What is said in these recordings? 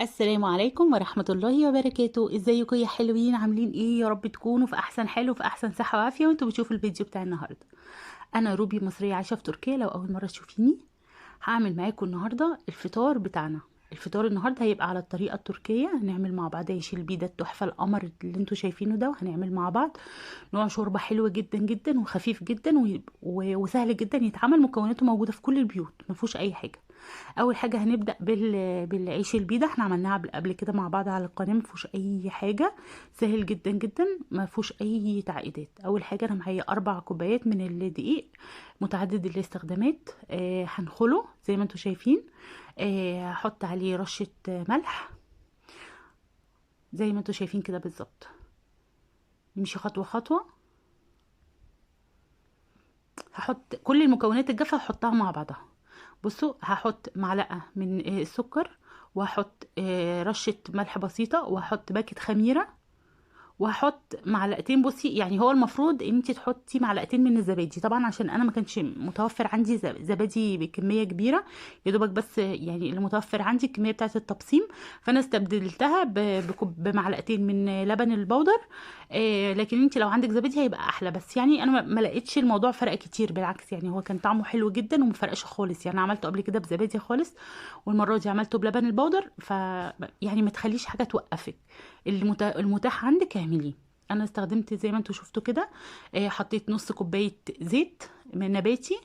السلام عليكم ورحمة الله وبركاته. ازيكم يا حلوين؟ عاملين ايه؟ يا رب تكونوا في احسن حال وفي احسن صحة وعافية وانتوا بتشوفوا الفيديو بتاع النهاردة. انا روبي مصرية عايشة في تركيا. لو اول مرة تشوفيني هعمل معاكم النهاردة الفطار بتاعنا. الفطار النهاردة هيبقى على الطريقة التركية. هنعمل مع بعض عيش البيضة التحفة القمر اللي انتوا شايفينه ده، وهنعمل مع بعض نوع شوربة حلوة جدا جدا وخفيف جدا وسهل جدا يتعمل. مكوناته موجودة في كل البيوت، مفيهوش اي حاجة. اول حاجه هنبدا بالعيش البيضه. احنا عملناها قبل كده مع بعض على القناه، مفيهوش اي حاجه، سهل جدا جدا، مفيهوش اي تعقيدات. اول حاجه انا معايا 4 كوبايات من الدقيق متعدد الاستخدامات. هنخله زي ما انتم شايفين. هحط عليه رشه ملح زي ما انتم شايفين كده بالظبط. نمشي خطوه خطوه. هحط كل المكونات الجافه هحطها مع بعضها. بصوا، هحط معلقه من السكر، وهحط رشه ملح بسيطه، وهحط باكت خميره، وهحط معلقتين. بصي، يعني هو المفروض ان انت تحطي معلقتين من الزبادي. طبعا عشان انا ما كانش متوفر عندي زبادي بكميه كبيره، يا دوبك بس يعني اللي متوفر عندي الكميه بتاعه التبصيم، فانا استبدلتها بمعلقتين من لبن البودر. لكن انت لو عندك زبادي هيبقى احلى، بس يعني انا ما لقيتش الموضوع فرق كتير، بالعكس يعني هو كان طعمه حلو جدا وما فرقش خالص. يعني عملته قبل كده بزبادي خالص، والمره دي عملته بلبن البودر. يعني ما تخليش حاجه توقفك، المتاح عندك اعمليه. انا استخدمت زي ما انتوا شفتوا كده. حطيت نص كوبايه زيت من نباتي،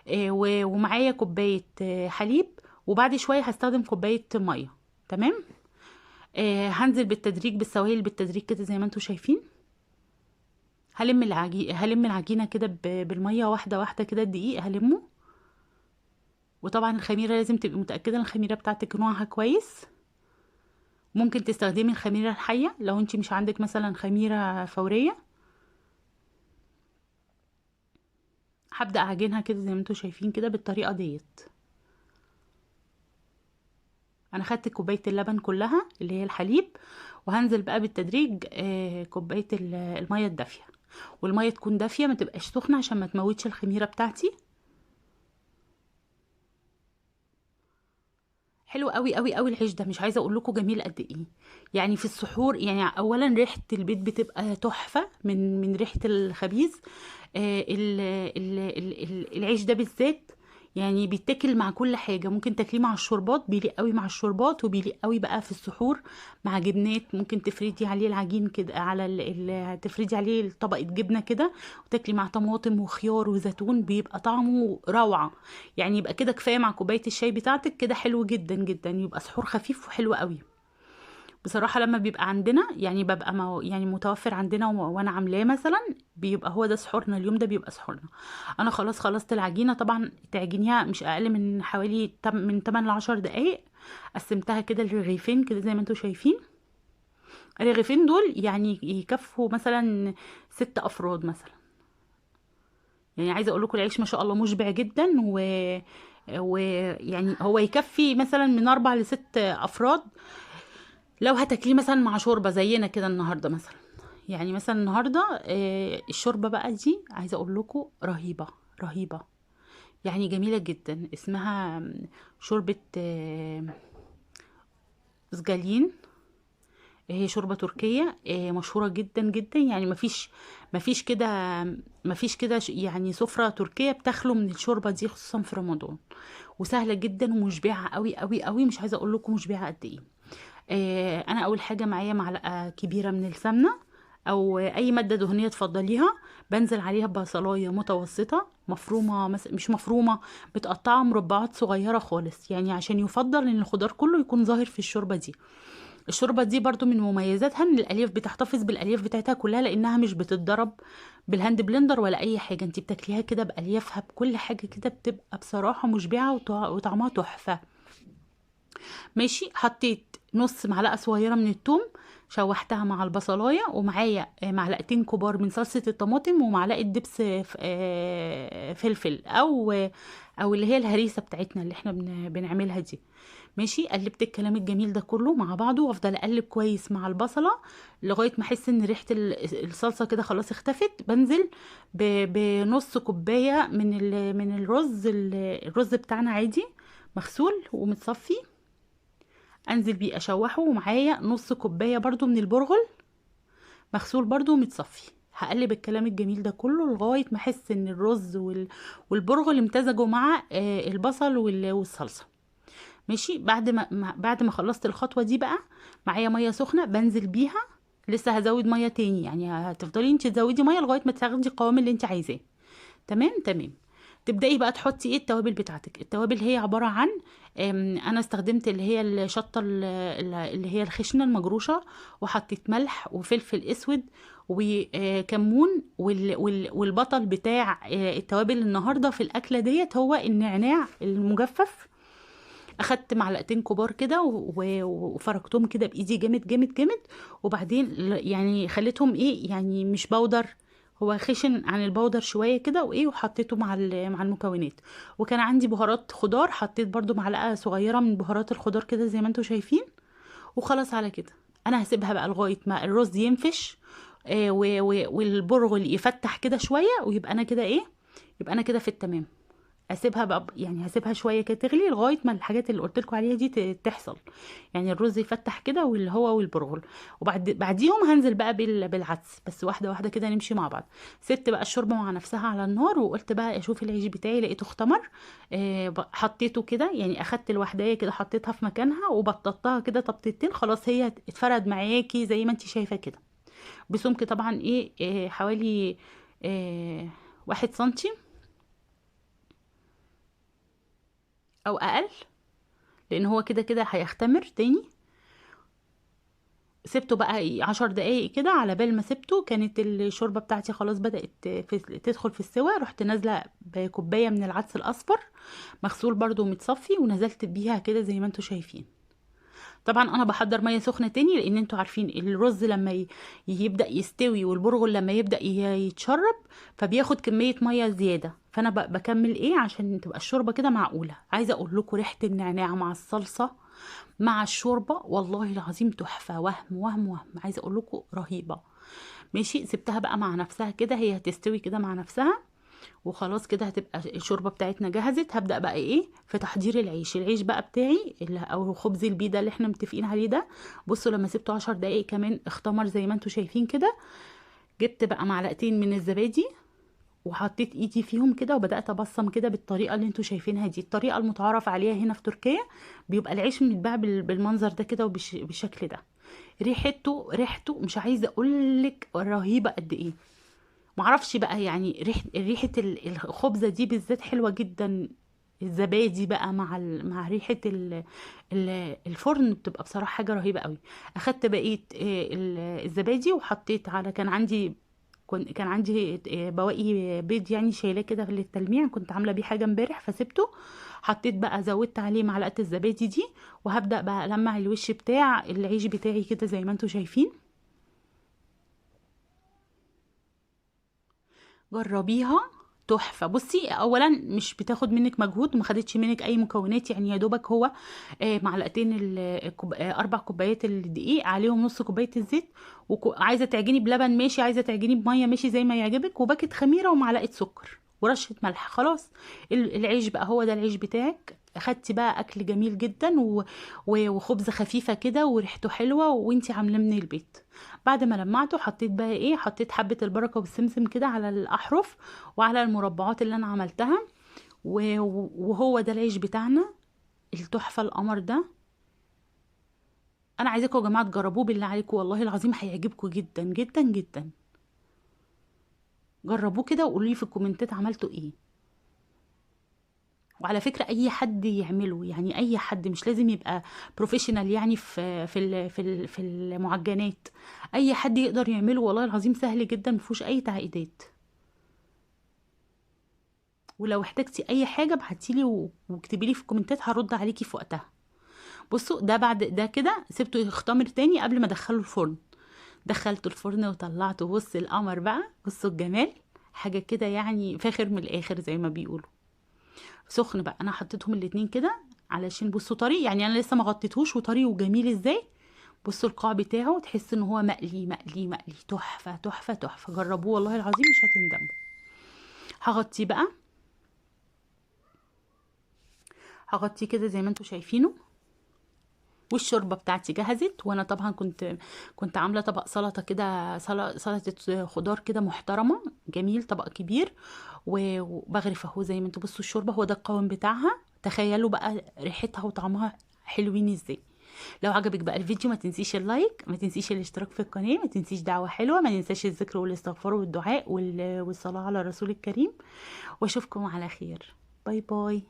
ومعايا كوبايه حليب، وبعد شويه هستخدم كوبايه ميه. تمام. هنزل بالتدريج بالسوائل بالتدريج كده زي ما انتوا شايفين. هلم العجينه كده بالميه، واحده واحده كده، الدقيق هلمه. وطبعا الخميره لازم تبقي متاكده ان الخميره بتاعتك نوعها كويس. ممكن تستخدمي الخميره الحيه لو انت مش عندك مثلا خميره فوريه. هبدأ اعجنها كده زي ما انتوا شايفين كده بالطريقة ديت. انا خدت كوباية اللبن كلها اللي هي الحليب، وهنزل بقى بالتدريج كوباية المية الدافية. والمية تكون دافية، ما تبقاش سخنة عشان ما تموتش الخميرة بتاعتي. حلو قوي قوي قوي العيش ده، مش عايزه اقول لكم جميل قد ايه. يعني في السحور، يعني اولا ريحه البيت بتبقى تحفه من ريحه الخبيز. العيش ده بالذات يعني بيتاكل مع كل حاجه. ممكن تاكليه مع الشوربات، بيليق قوي مع الشوربات، وبيليق قوي بقى في السحور مع جبنات. ممكن تفردي عليه العجين كده، على تفردي عليه طبقه جبنه كده، وتاكلي مع طماطم وخيار وزيتون، بيبقى طعمه روعه. يعني يبقى كده كفايه مع كوبايه الشاي بتاعتك كده، حلو جدا جدا، يبقى سحور خفيف وحلو قوي. بصراحه لما بيبقى عندنا، يعني ببقى يعني متوفر عندنا وانا عاملاه مثلا، بيبقى هو ده سحورنا. اليوم ده بيبقى سحورنا. انا خلاص خلصت العجينه. طبعا تعجنيها مش اقل من حوالي من 8 ل 10 دقائق. قسمتها كده لرغيفين كده زي ما انتوا شايفين. الرغيفين دول يعني يكفوا مثلا 6 افراد مثلا. يعني عايزه اقول لكم العيش ما شاء الله مشبع جدا، ويعني هو يكفي مثلا من 4 ل6 افراد لو هتاكليه مثلا مع شوربه زينا كده النهارده مثلا. يعني مثلا النهارده الشوربه بقى دي عايزه اقول لكم رهيبه رهيبه، يعني جميله جدا. اسمها شوربه سجالين. هي شوربة تركية مشهورة جدا جدا. يعني مفيش كده يعني سفرة تركية بتخلو من الشوربة دي، خصوصا في رمضان. وسهلة جدا ومشبعة قوي قوي قوي، مش عايزة اقول لكم مشبعة قد ايه. انا اول حاجة معايا معلقة كبيرة من السمنة او اي مادة دهنية تفضليها. بنزل عليها بصلاية متوسطة مفرومة، مش مفرومة، متقطعة مربعات صغيرة خالص، يعني عشان يفضل ان الخضار كله يكون ظاهر في الشوربة دي. الشوربه دي برضو من مميزاتها ان الالياف بتحتفظ بالالياف بتاعتها كلها، لانها مش بتتضرب بالهاند بلندر ولا اي حاجه. انت بتاكليها كده باليافها بكل حاجه كده، بتبقى بصراحه مشبعه وطعمها تحفه. ماشي. حطيت نص معلقه صغيره من الثوم، شوحتها مع البصلايه، ومعايا معلقتين كبار من صلصه الطماطم، ومعلقه دبس فلفل، او اللي هي الهريسه بتاعتنا اللي احنا بنعملها دي. ماشي. قلبت الكلام الجميل ده كله مع بعضه، وافضل اقلب كويس مع البصله لغايه ما احس ان ريحه الصلصه كده خلاص اختفت. بنزل بنص كوبايه من الرز بتاعنا عادي، مغسول ومتصفي. انزل بيه اشوحه، ومعايا نص كوبايه برضو من البرغل مغسول برضو ومتصفي. هقلب الكلام الجميل ده كله لغايه ما احس ان الرز والبرغل امتزجوا مع البصل والصلصه. ماشي. بعد ما خلصت الخطوه دي بقى، معايا ميه سخنه بنزل بيها. لسه هزود ميه تاني، يعني هتفضلي انت تزودي ميه لغايه ما تاخدي القوام اللي انت عايزاه. تمام تمام. تبداي بقى تحطي ايه التوابل بتاعتك. التوابل هي عباره عن انا استخدمت اللي هي الشطه اللي هي الخشنه المجروشه، وحطيت ملح وفلفل اسود وكمون، والبطل بتاع التوابل النهارده في الاكله ديت هو النعناع المجفف. اخدت معلقتين كبار كده وفركتهم كده بايدي جامد جامد جامد. وبعدين يعني خليتهم ايه، يعني مش بودر، هو خشن عن البودر شويه كده، وايه وحطيته مع المكونات. وكان عندي بهارات خضار، حطيت برضو معلقه صغيره من بهارات الخضار كده زي ما انتم شايفين. وخلاص على كده. انا هسيبها بقى لغايه ما الرز ينفش والبرغل يفتح كده شويه، ويبقى انا كده ايه، يبقى انا كده في التمام. اسيبها بقى، يعني هسيبها شويه كده تغلي لغايه ما الحاجات اللي قلت لكم عليها دي تحصل. يعني الرز يفتح كده واللي هو والبرغل. بعديهم هنزل بقى بالعدس، بس واحده واحده كده نمشي مع بعض. سبت بقى الشوربه مع نفسها على النار، وقلت بقى اشوف العيش بتاعي، لقيته اختمر. حطيته كده، يعني اخدت الوحدايه كده حطيتها في مكانها وبططتها كده تبطيتين، خلاص هي اتفرد معاكي زي ما انت شايفه كده. بسمك طبعا ايه، حوالي 1 سنتي او اقل، لان هو كده كده هيختمر تاني. سبته بقى 10 دقايق كده. على بال ما سبته كانت الشوربة بتاعتي خلاص بدأت تدخل في السوا. رحت نازلة بكوباية من العدس الأصفر مغسول برضو ومتصفي، ونزلت بيها كده زي ما انتوا شايفين. طبعا انا بحضر ميه سخنه تاني، لان انتوا عارفين الرز لما يبدا يستوي والبرغل لما يبدا يتشرب فبياخد كميه ميه زياده. فانا بكمل ايه عشان تبقى الشوربه كده معقوله. عايزه اقول لكم ريحه النعناع مع الصلصه مع الشوربه والله العظيم تحفه، وهم عايزه اقول لكم رهيبه. ماشي. سبتها بقى مع نفسها كده، هي هتستوي كده مع نفسها. وخلاص كده هتبقى الشوربه بتاعتنا جهزت. هبدا بقى ايه في تحضير العيش بقى بتاعي او خبز البيضه اللي احنا متفقين عليه ده. بصوا لما سبته 10 دقايق كمان اختمر زي ما انتم شايفين كده. جبت بقى معلقتين من الزبادي وحطيت ايدي فيهم كده، وبدات ابصم كده بالطريقه اللي انتوا شايفينها دي، الطريقه المتعارف عليها هنا في تركيا. بيبقى العيش متباع بالمنظر ده كده وبالشكل ده. ريحته مش عايزه اقولك رهيبه قد ايه. معرفش بقى، يعني ريحة الخبزة دي بالذات حلوة جدا. الزبادي بقى مع ريحة الفرن بتبقى بصراحة حاجة رهيبة قوي. اخدت بقية الزبادي وحطيت على كان عندي بواقي بيض يعني شايلاه كده للتلميع، كنت عاملة بيه حاجة امبارح فسبته. حطيت بقى زودت عليه معلقة الزبادي دي، وهبدأ بقى ألمع الوش بتاع العيش بتاعي كده زي ما انتوا شايفين. جربيها تحفه. بصي اولا مش بتاخد منك مجهود، وما خدتش منك اي مكونات، يعني يا دوبك هو معلقتين 4 كوبايات الدقيق عليهم نص كوبايه الزيت. وعايزه تعجني بلبن ماشي، عايزه تعجني بميه ماشي زي ما يعجبك، وباكت خميره ومعلقه سكر ورشه ملح خلاص. العيش بقى هو ده العيش بتاعك. اخدتي بقى اكل جميل جدا وخبزه خفيفه كده وريحته حلوه وانتي عاملاه من البيت. بعد ما لمعته حطيت بقى ايه، حطيت حبة البركة والسمسم كده على الأحرف وعلى المربعات اللي أنا عملتها. وهو ده العيش بتاعنا التحفة القمر ده. أنا عايزاكم يا جماعة تجربوه بالله عليكم، والله العظيم هيعجبكم جدا جدا جدا. جربوه كده وقولوا لي في الكومنتات عملتوا ايه. وعلى فكرة أي حد يعمله، يعني أي حد مش لازم يبقى بروفيشنال يعني في المعجنات. أي حد يقدر يعمله والله العظيم سهل جدا مفيهوش أي تعقيدات. ولو احتجتي اي حاجه ابعتيلي واكتبي لي في الكومنتات هرد عليكي في وقتها. بصوا ده بعد ده كده سبته يختمر تاني قبل ما ادخله الفرن. دخلته الفرن وطلعته. بص القمر بقى، بصوا الجمال. حاجه كده يعني فاخر من الاخر زي ما بيقولوا. سخن بقى. انا حطيتهم الاتنين كده علشان بصوا طري، يعني انا لسه ما غطيتهوش وطري وجميل ازاي. بصوا القاع بتاعه تحس ان هو مقلي مقلي مقلي، تحفه تحفه تحفه. جربوه والله العظيم مش هتندموا. هغطيه بقى. هغطيه كده زي ما انتوا شايفينه. والشوربه بتاعتي جهزت، وانا طبعا كنت عامله طبق سلطه كده، سلطه خضار كده محترمه، جميل، طبق كبير. وبغرف اهو زي ما انتوا بصوا الشوربه، هو ده القوام بتاعها. تخيلوا بقى ريحتها وطعمها حلوين ازاي. لو عجبك بقى الفيديو ما تنسيش اللايك، ما تنسيش الاشتراك في القناه، ما تنسيش دعوه حلوه، ما ننساش الذكر والاستغفار والدعاء والصلاه على الرسول الكريم. واشوفكم على خير. باي باي.